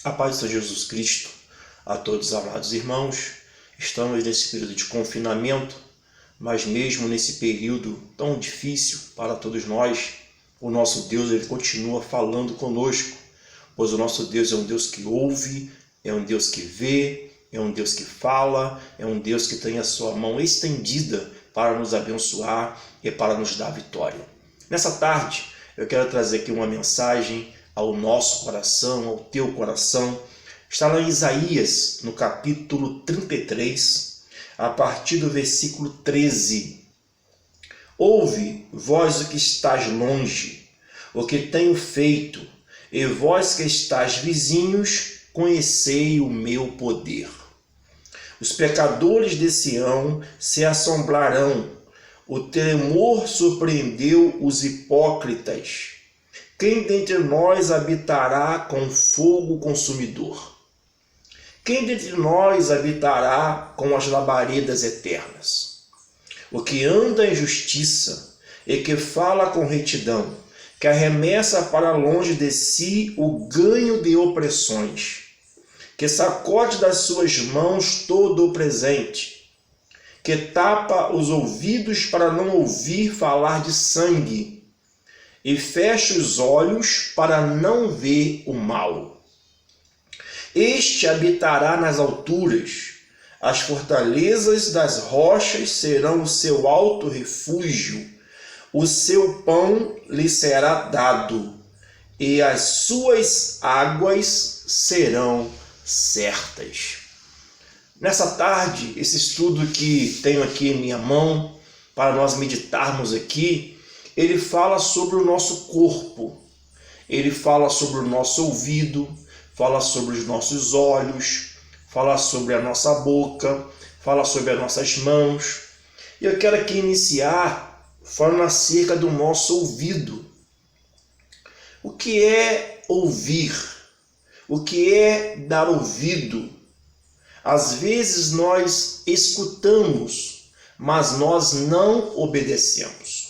A paz do Senhor Jesus Cristo a todos os amados irmãos. Estamos nesse período de confinamento, mas mesmo nesse período tão difícil para todos nós, o nosso Deus ele continua falando conosco, pois o nosso Deus é um Deus que ouve, é um Deus que vê, é um Deus que fala, é um Deus que tem a sua mão estendida para nos abençoar e para nos dar vitória. Nessa tarde, eu quero trazer aqui uma mensagem ao nosso coração, ao teu coração. Está lá em Isaías, no capítulo 33, a partir do versículo 13. Ouve, vós o que estás longe, o que tenho feito, e vós que estás vizinhos, conhecei o meu poder. Os pecadores de Sião se assombrarão, o temor surpreendeu os hipócritas. Quem dentre nós habitará com fogo consumidor? Quem dentre nós habitará com as labaredas eternas? O que anda em justiça e que fala com retidão, que arremessa para longe de si o ganho de opressões, que sacode das suas mãos todo o presente, que tapa os ouvidos para não ouvir falar de sangue, e fecha os olhos para não ver o mal. Este habitará nas alturas, as fortalezas das rochas serão o seu alto refúgio, o seu pão lhe será dado, e as suas águas serão certas. Nessa tarde, esse estudo que tenho aqui em minha mão, para nós meditarmos aqui, ele fala sobre o nosso corpo, ele fala sobre o nosso ouvido, fala sobre os nossos olhos, fala sobre a nossa boca, fala sobre as nossas mãos. E eu quero aqui iniciar falando acerca do nosso ouvido. O que é ouvir? O que é dar ouvido? Às vezes nós escutamos, mas nós não obedecemos.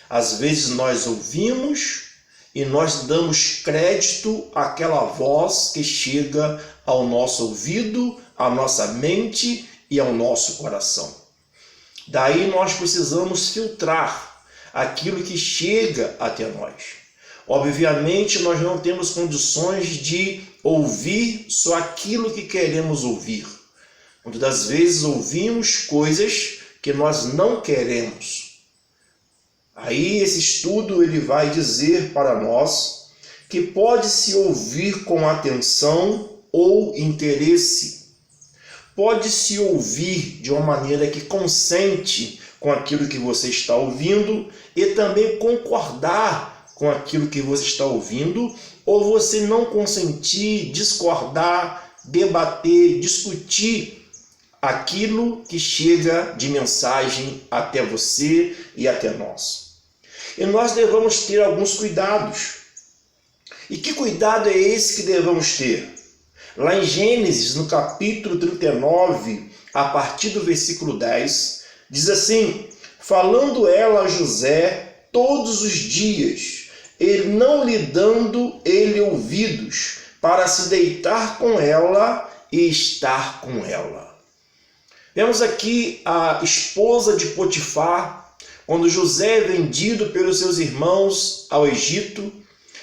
Às vezes nós ouvimos e nós damos crédito àquela voz que chega ao nosso ouvido, à nossa mente e ao nosso coração. Daí nós precisamos filtrar aquilo que chega até nós. Obviamente nós não temos condições de ouvir só aquilo que queremos ouvir. Muitas das vezes ouvimos coisas que nós não queremos. Aí esse estudo ele vai dizer para nós que pode-se ouvir com atenção ou interesse. Pode-se ouvir de uma maneira que consente com aquilo que você está ouvindo e também concordar com aquilo que você está ouvindo, ou você não consentir, discordar, debater, discutir aquilo que chega de mensagem até você e até nós. E nós devemos ter alguns cuidados. E que cuidado é esse que devemos ter? Lá em Gênesis, no capítulo 39, a partir do versículo 10, diz assim: falando ela a José todos os dias, e não lhe dando ele ouvidos, para se deitar com ela e estar com ela. Vemos aqui a esposa de Potifar, quando José é vendido pelos seus irmãos ao Egito,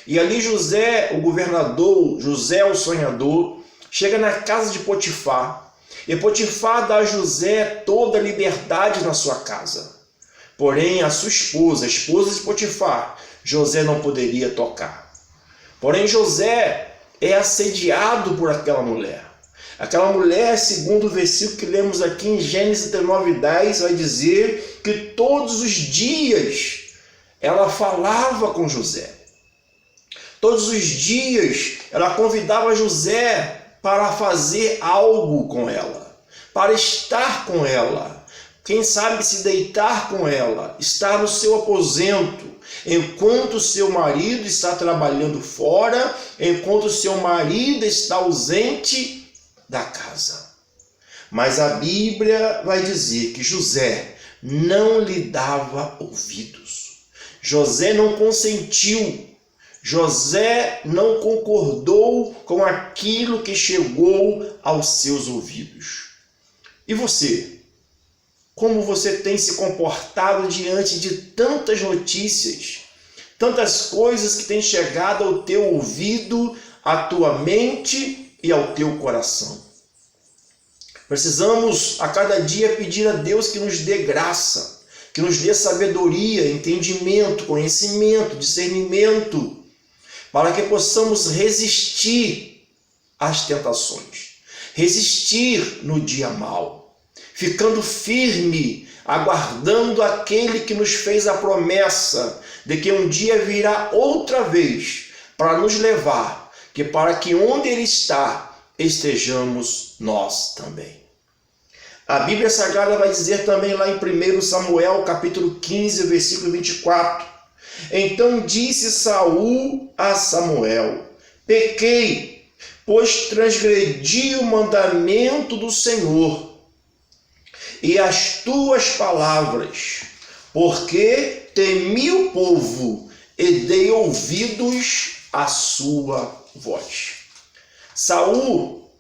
e ali José, o governador, José o sonhador, chega na casa de Potifar, e Potifar dá a José toda a liberdade na sua casa. Porém, a sua esposa, a esposa de Potifar, José não poderia tocar. Porém, José é assediado por aquela mulher. Aquela mulher, segundo o versículo que lemos aqui em Gênesis 39:10, vai dizer que todos os dias ela falava com José. Todos os dias ela convidava José para fazer algo com ela, para estar com ela. Quem sabe se deitar com ela, estar no seu aposento, enquanto seu marido está trabalhando fora, enquanto seu marido está ausente da casa. Mas a Bíblia vai dizer que José não lhe dava ouvidos. José não consentiu. José não concordou com aquilo que chegou aos seus ouvidos. E você? Como você tem se comportado diante de tantas notícias, tantas coisas que têm chegado ao teu ouvido, à tua mente e ao teu coração? Precisamos a cada dia pedir a Deus que nos dê graça, que nos dê sabedoria, entendimento, conhecimento, discernimento, para que possamos resistir às tentações, resistir no dia mau, ficando firme, aguardando aquele que nos fez a promessa de que um dia virá outra vez para nos levar, que para que onde Ele está, estejamos nós também. A Bíblia Sagrada vai dizer também lá em 1 Samuel, capítulo 15, versículo 24. Então disse Saul a Samuel: pequei, pois transgredi o mandamento do Senhor e as tuas palavras, porque temi o povo e dei ouvidos à sua voz. Saul,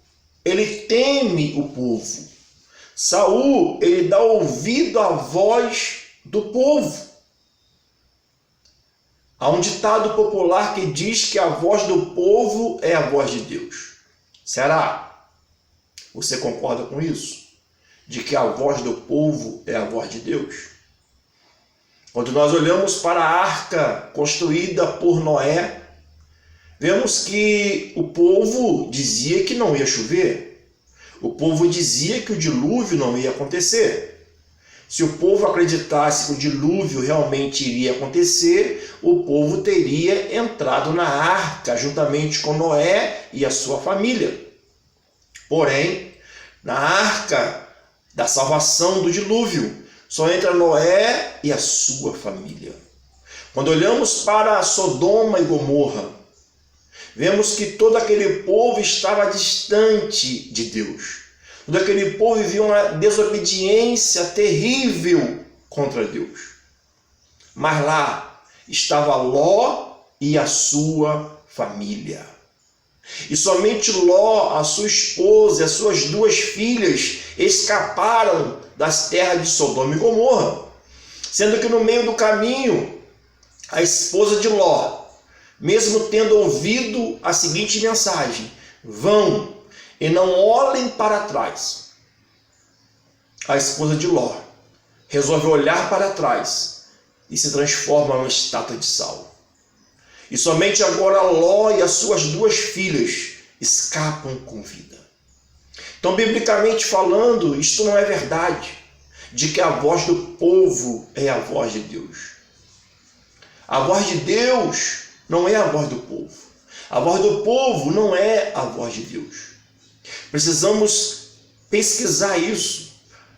ele teme o povo. Saul, ele dá ouvido à voz do povo. Há um ditado popular que diz que a voz do povo é a voz de Deus. Será? Você concorda com isso? De que a voz do povo é a voz de Deus? Quando nós olhamos para a arca construída por Noé, vemos que o povo dizia que não ia chover. O povo dizia que o dilúvio não ia acontecer. Se o povo acreditasse que o dilúvio realmente iria acontecer, o povo teria entrado na arca juntamente com Noé e a sua família. Porém, na arca da salvação do dilúvio, só entra Noé e a sua família. Quando olhamos para Sodoma e Gomorra, vemos que todo aquele povo estava distante de Deus. Todo aquele povo vivia uma desobediência terrível contra Deus. Mas lá estava Ló e a sua família. E somente Ló, a sua esposa e as suas duas filhas escaparam das terras de Sodoma e Gomorra. Sendo que no meio do caminho, a esposa de Ló, mesmo tendo ouvido a seguinte mensagem: vão e não olhem para trás. A esposa de Ló resolve olhar para trás e se transforma numa estátua de sal. E somente agora Ló e as suas duas filhas escapam com vida. Então, biblicamente falando, isto não é verdade, de que a voz do povo é a voz de Deus. A voz de Deus não é a voz do povo. A voz do povo não é a voz de Deus. Precisamos pesquisar isso,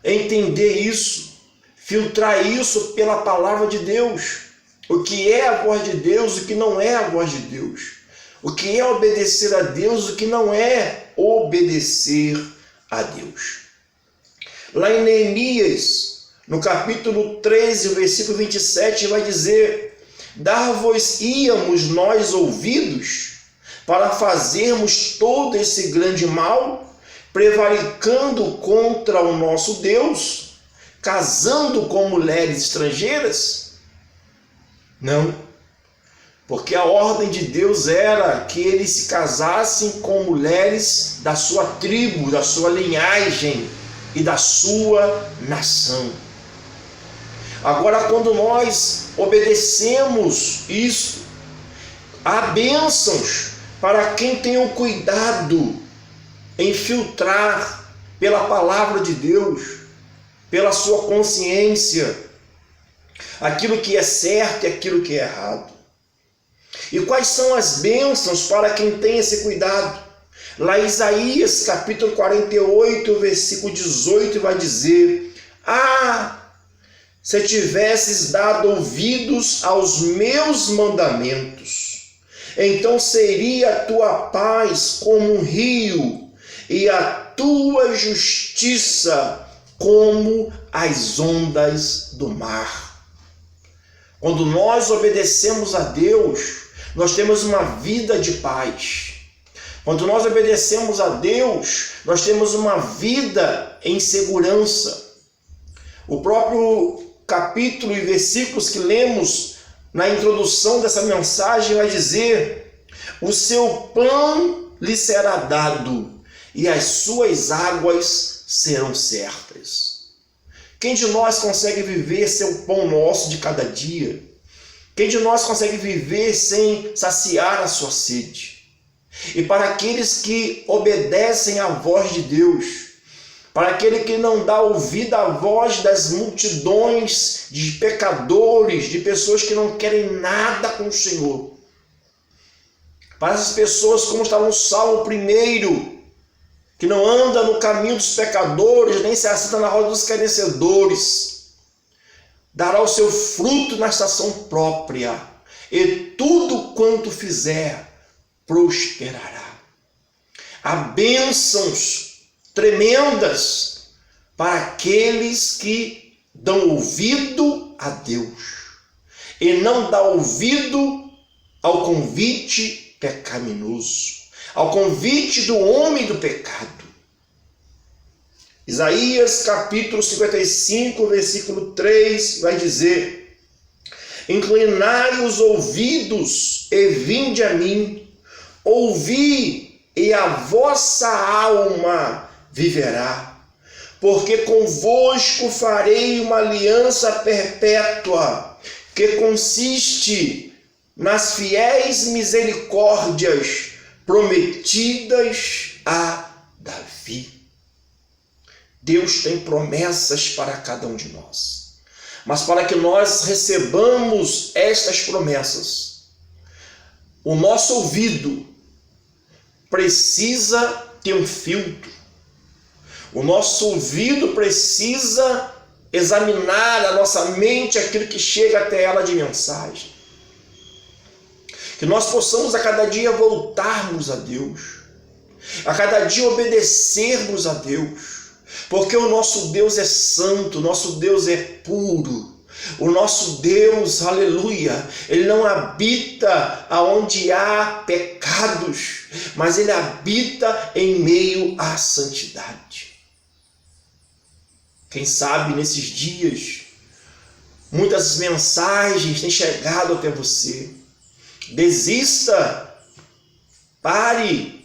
entender isso, filtrar isso pela palavra de Deus. O que é a voz de Deus, o que não é a voz de Deus. O que é obedecer a Deus, o que não é obedecer a Deus. Lá em Neemias, no capítulo 13, versículo 27, vai dizer: dar-vos-íamos nós ouvidos para fazermos todo esse grande mal, prevaricando contra o nosso Deus, casando com mulheres estrangeiras? Não, porque a ordem de Deus era que eles se casassem com mulheres da sua tribo, da sua linhagem e da sua nação. Agora, quando nós obedecemos isso, há bênçãos para quem tem o cuidado em filtrar pela palavra de Deus, pela sua consciência, aquilo que é certo e aquilo que é errado. E quais são as bênçãos para quem tem esse cuidado? Lá em Isaías, capítulo 48, versículo 18, vai dizer: se tivesses dado ouvidos aos meus mandamentos, então seria a tua paz como um rio, e a tua justiça como as ondas do mar. Quando nós obedecemos a Deus, nós temos uma vida de paz. Quando nós obedecemos a Deus, nós temos uma vida em segurança. O próprio capítulo e versículos que lemos na introdução dessa mensagem vai dizer: o seu pão lhe será dado e as suas águas serão certas. Quem de nós consegue viver sem o pão nosso de cada dia? Quem de nós consegue viver sem saciar a sua sede? E para aqueles que obedecem à voz de Deus, para aquele que não dá ouvido à voz das multidões de pecadores, de pessoas que não querem nada com o Senhor, para essas pessoas, como está no Salmo 1, que não anda no caminho dos pecadores, nem se assenta na roda dos escarnecedores, dará o seu fruto na estação própria, e tudo quanto fizer prosperará. Há bênçãos tremendas para aqueles que dão ouvido a Deus e não dá ouvido ao convite pecaminoso, ao convite do homem do pecado. Isaías capítulo 55, versículo 3 vai dizer: inclinai os ouvidos e vinde a mim, ouvi e a vossa alma viverá, porque convosco farei uma aliança perpétua, que consiste nas fiéis misericórdias prometidas a Davi. Deus tem promessas para cada um de nós, mas para que nós recebamos estas promessas, o nosso ouvido precisa ter um filtro. O nosso ouvido precisa examinar a nossa mente, aquilo que chega até ela de mensagem. Que nós possamos a cada dia voltarmos a Deus, a cada dia obedecermos a Deus, porque o nosso Deus é santo, o nosso Deus é puro. O nosso Deus, aleluia, Ele não habita aonde há pecados, mas Ele habita em meio à santidade. Quem sabe nesses dias, muitas mensagens têm chegado até você. Desista, pare,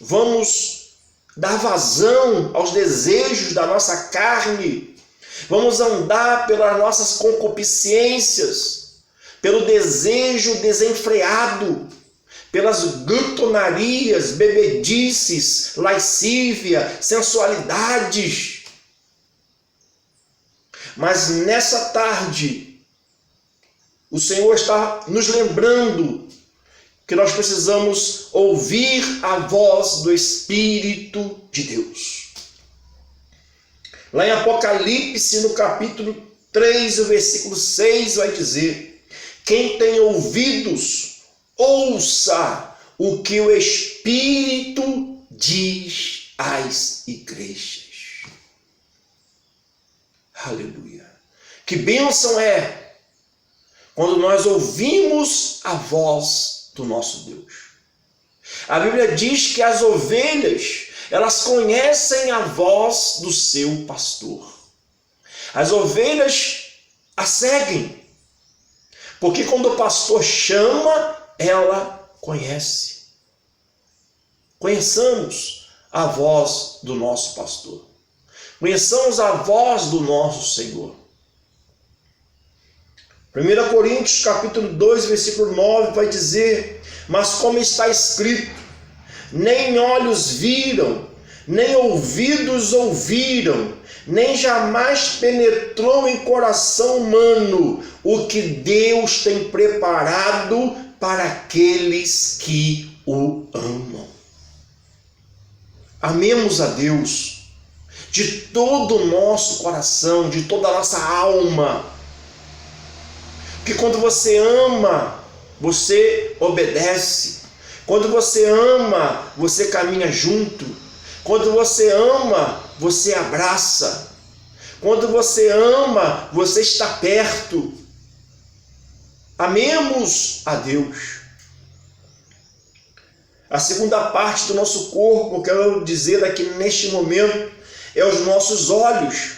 vamos dar vazão aos desejos da nossa carne. Vamos andar pelas nossas concupiscências, pelo desejo desenfreado, pelas glutonarias, bebedices, lascívia, sensualidades. Mas nessa tarde, o Senhor está nos lembrando que nós precisamos ouvir a voz do Espírito de Deus. Lá em Apocalipse, no capítulo 3, o versículo 6, vai dizer: quem tem ouvidos, ouça o que o Espírito diz às igrejas. Aleluia! Que bênção é quando nós ouvimos a voz do nosso Deus. A Bíblia diz que as ovelhas, elas conhecem a voz do seu pastor. As ovelhas a seguem, porque quando o pastor chama, ela conhece. Conheçamos a voz do nosso pastor. Conheçamos a voz do nosso Senhor. 1 Coríntios capítulo 2, versículo 9 vai dizer: mas como está escrito, nem olhos viram, nem ouvidos ouviram, nem jamais penetrou em coração humano o que Deus tem preparado para aqueles que o amam. Amemos a Deus de todo o nosso coração, de toda a nossa alma. Porque quando você ama, você obedece. Quando você ama, você caminha junto. Quando você ama, você abraça. Quando você ama, você está perto. Amemos a Deus. A segunda parte do nosso corpo, quero dizer aqui neste momento, é os nossos olhos.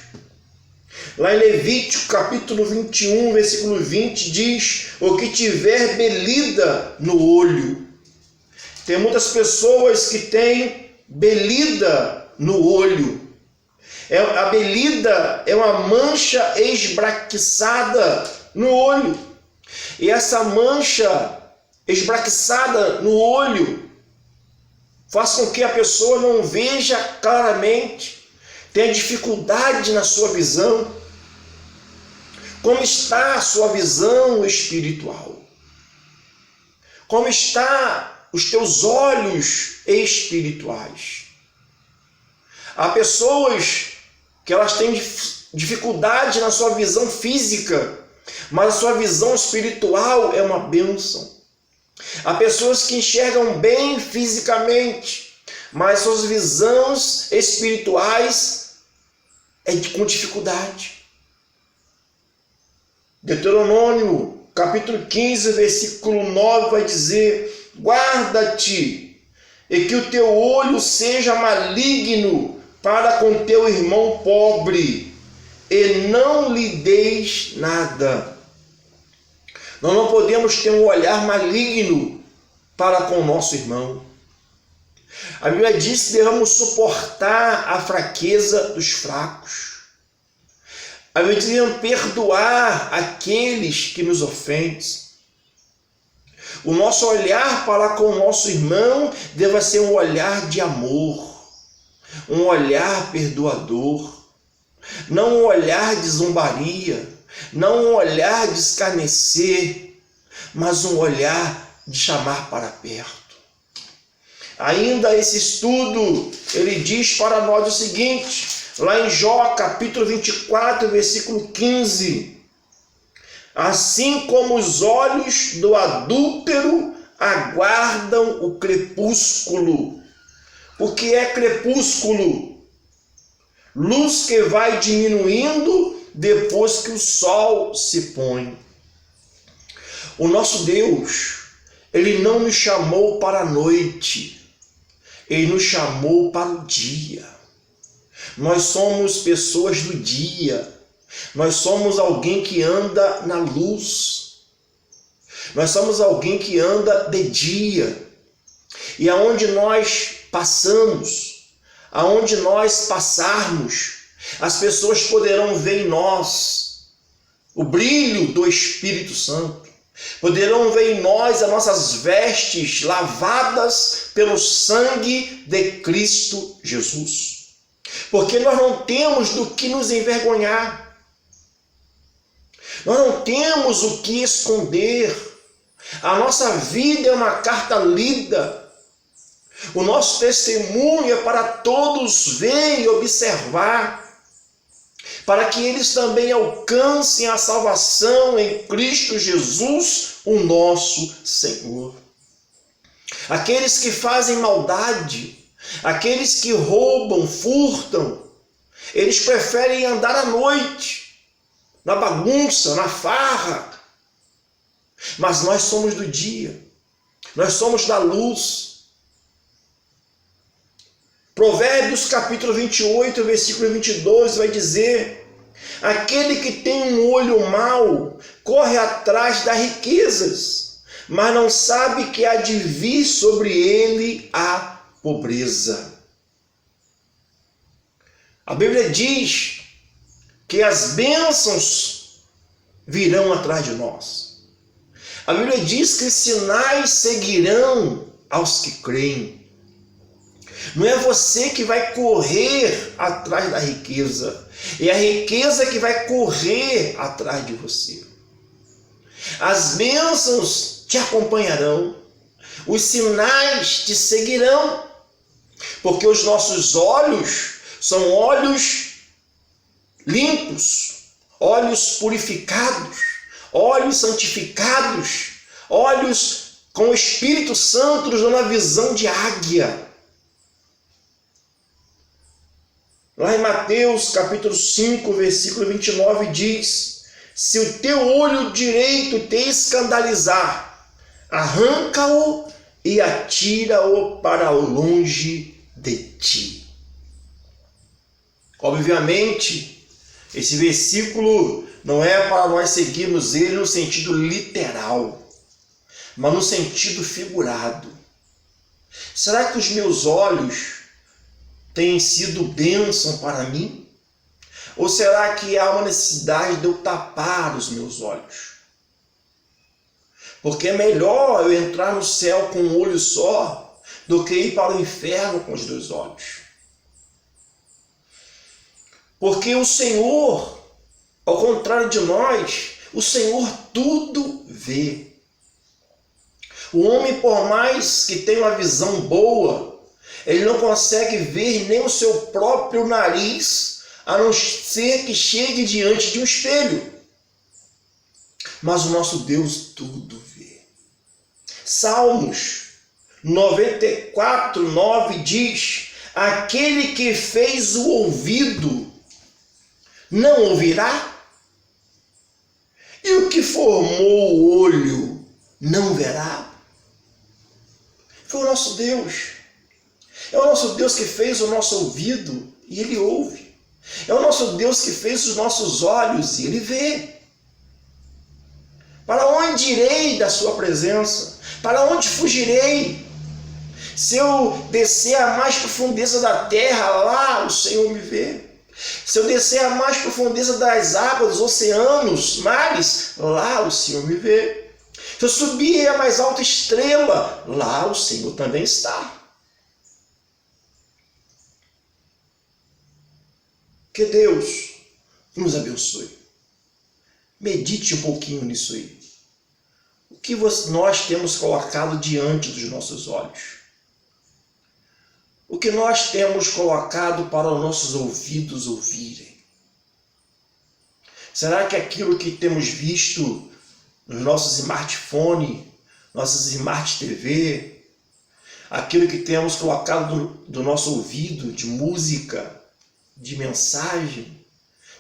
Lá em Levítico, capítulo 21, versículo 20, diz: o que tiver belida no olho. Tem muitas pessoas que têm belida no olho. A belida é uma mancha esbraquiçada no olho. E essa mancha esbraquiçada no olho faz com que a pessoa não veja claramente, tenha dificuldade na sua visão. Como está a sua visão espiritual? Como está os teus olhos espirituais? Há pessoas que elas têm dificuldade na sua visão física, mas a sua visão espiritual é uma bênção. Há pessoas que enxergam bem fisicamente, mas suas visões espirituais com dificuldade. Deuteronômio, capítulo 15, versículo 9, vai dizer: guarda-te, e que o teu olho seja maligno para com teu irmão pobre, e não lhe deis nada. Nós não podemos ter um olhar maligno para com o nosso irmão. A Bíblia diz que devemos suportar a fraqueza dos fracos. A Bíblia diz que devemos perdoar aqueles que nos ofendem. O nosso olhar para com o nosso irmão deve ser um olhar de amor, um olhar perdoador, não um olhar de zombaria, não um olhar de escarnecer, mas um olhar de chamar para perto. Ainda esse estudo, ele diz para nós o seguinte, lá em Jó, capítulo 24, versículo 15: assim como os olhos do adúltero aguardam o crepúsculo. O que é crepúsculo? Luz que vai diminuindo depois que o sol se põe. O nosso Deus, Ele não nos chamou para a noite, Ele nos chamou para o dia. Nós somos pessoas do dia, nós somos alguém que anda na luz, nós somos alguém que anda de dia, e aonde nós passamos, aonde nós passarmos, as pessoas poderão ver em nós o brilho do Espírito Santo, poderão ver em nós as nossas vestes lavadas pelo sangue de Cristo Jesus, porque nós não temos do que nos envergonhar, nós não temos o que esconder, a nossa vida é uma carta lida, o nosso testemunho é para todos verem e observar, para que eles também alcancem a salvação em Cristo Jesus, o nosso Senhor. Aqueles que fazem maldade, aqueles que roubam, furtam, eles preferem andar à noite, na bagunça, na farra. Mas nós somos do dia, nós somos da luz. Provérbios capítulo 28, versículo 22 vai dizer: aquele que tem um olho mau corre atrás das riquezas, mas não sabe que há de vir sobre ele a pobreza. A Bíblia diz que as bênçãos virão atrás de nós. A Bíblia diz que os sinais seguirão aos que creem. Não é você que vai correr atrás da riqueza, é a riqueza que vai correr atrás de você. As bênçãos te acompanharão, os sinais te seguirão, porque os nossos olhos são olhos limpos, olhos purificados, olhos santificados, olhos com o Espírito Santo nos dando a visão de águia. Lá em Mateus capítulo 5, versículo 29 diz: se o teu olho direito te escandalizar, arranca-o e atira-o para longe de ti. Obviamente, esse versículo não é para nós seguirmos ele no sentido literal, mas no sentido figurado. Será que os meus olhos têm sido bênção para mim? Ou será que há uma necessidade de eu tapar os meus olhos? Porque é melhor eu entrar no céu com um olho só do que ir para o inferno com os dois olhos. Porque o Senhor, ao contrário de nós, o Senhor tudo vê. O homem, por mais que tenha uma visão boa, ele não consegue ver nem o seu próprio nariz, a não ser que chegue diante de um espelho. Mas o nosso Deus tudo vê. Salmos 94:9 diz: aquele que fez o ouvido não ouvirá? E o que formou o olho não verá? Foi o nosso Deus. É o nosso Deus que fez o nosso ouvido e ele ouve. É o nosso Deus que fez os nossos olhos e ele vê. Para onde irei da sua presença? Para onde fugirei? Se eu descer à mais profundeza da terra, lá o Senhor me vê. Se eu descer à mais profundeza das águas, dos oceanos, mares, lá o Senhor me vê. Se eu subir à mais alta estrela, lá o Senhor também está. Que Deus nos abençoe. Medite um pouquinho nisso aí. O que nós temos colocado diante dos nossos olhos? O que nós temos colocado para os nossos ouvidos ouvirem? Será que aquilo que temos visto nos nossos smartphones, nossas smart TV, aquilo que temos colocado do nosso ouvido de música, de mensagem,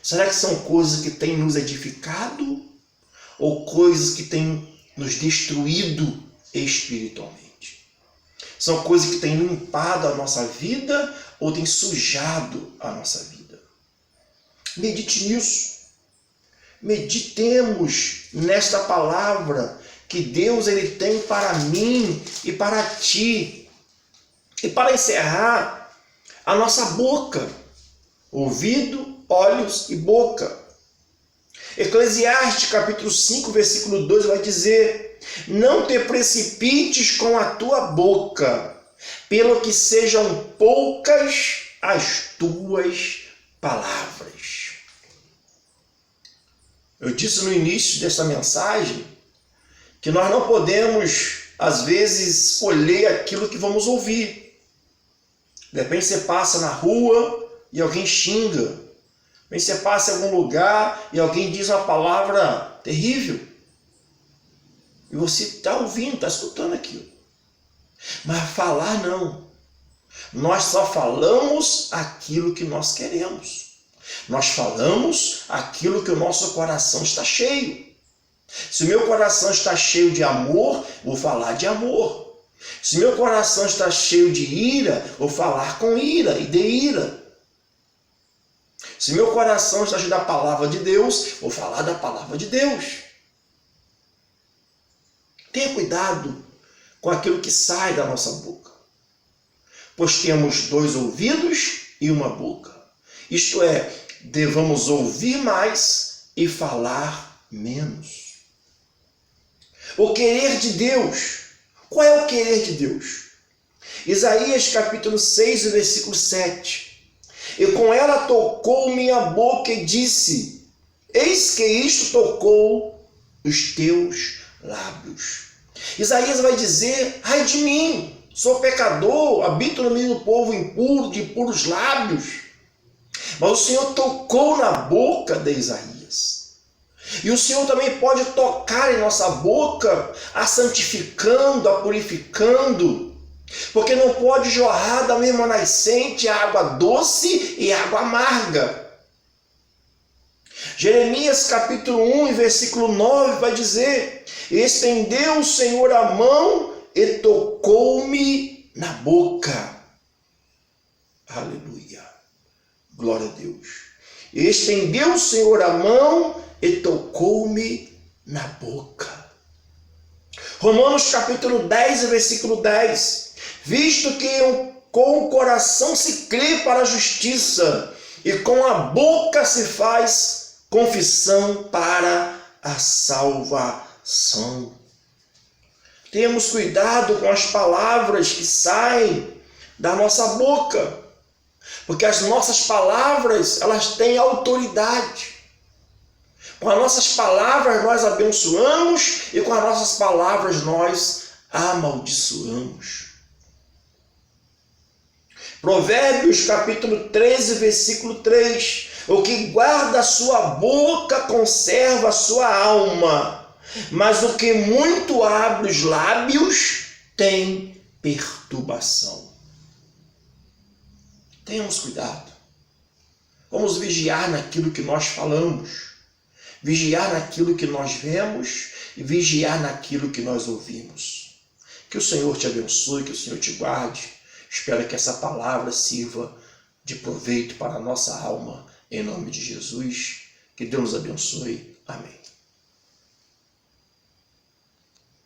será que são coisas que têm nos edificado ou coisas que têm nos destruído espiritualmente? São coisas que têm limpado a nossa vida ou têm sujado a nossa vida? Medite nisso. Meditemos nesta palavra que Deus ele tem para mim e para ti. E para encerrar, a nossa boca, ouvido, olhos e boca. Eclesiastes capítulo 5, versículo 2 vai dizer: não te precipites com a tua boca, pelo que sejam poucas as tuas palavras. Eu disse no início desta mensagem que nós não podemos, às vezes, escolher aquilo que vamos ouvir. De repente você passa na rua e alguém xinga. De repente você passa em algum lugar e alguém diz uma palavra terrível. E você está ouvindo, está escutando aquilo. Mas falar não. Nós só falamos aquilo que nós queremos. Nós falamos aquilo que o nosso coração está cheio. Se o meu coração está cheio de amor, vou falar de amor. Se o meu coração está cheio de ira, vou falar com ira e de ira. Se o meu coração está cheio da palavra de Deus, vou falar da palavra de Deus. Tenha cuidado com aquilo que sai da nossa boca, pois temos 2 ouvidos e uma boca. Isto é, devamos ouvir mais e falar menos. O querer de Deus. Qual é o querer de Deus? Isaías capítulo 6, versículo 7. E com ela tocou minha boca e disse: eis que isto tocou os teus lábios. Isaías vai dizer: ai de mim, sou pecador, habito no meio do povo impuro, de impuros lábios. Mas o Senhor tocou na boca de Isaías. E o Senhor também pode tocar em nossa boca, a santificando, a purificando. Porque não pode jorrar da mesma nascente água doce e água amarga. Jeremias capítulo 1, versículo 9 vai dizer: estendeu o Senhor a mão e tocou-me na boca. Aleluia. Glória a Deus. E estendeu o Senhor a mão e tocou-me na boca. Romanos capítulo 10, versículo 10. Visto que com o coração se crê para a justiça e com a boca se faz confissão para a salvação. Temos cuidado com as palavras que saem da nossa boca, porque as nossas palavras, elas têm autoridade. Com as nossas palavras nós abençoamos e com as nossas palavras nós amaldiçoamos. Provérbios capítulo 13, versículo 3. O que guarda a sua boca conserva a sua alma, mas o que muito abre os lábios tem perturbação. Tenhamos cuidado. Vamos vigiar naquilo que nós falamos, vigiar naquilo que nós vemos e vigiar naquilo que nós ouvimos. Que o Senhor te abençoe, que o Senhor te guarde. Espero que essa palavra sirva de proveito para a nossa alma, em nome de Jesus. Que Deus nos abençoe. Amém.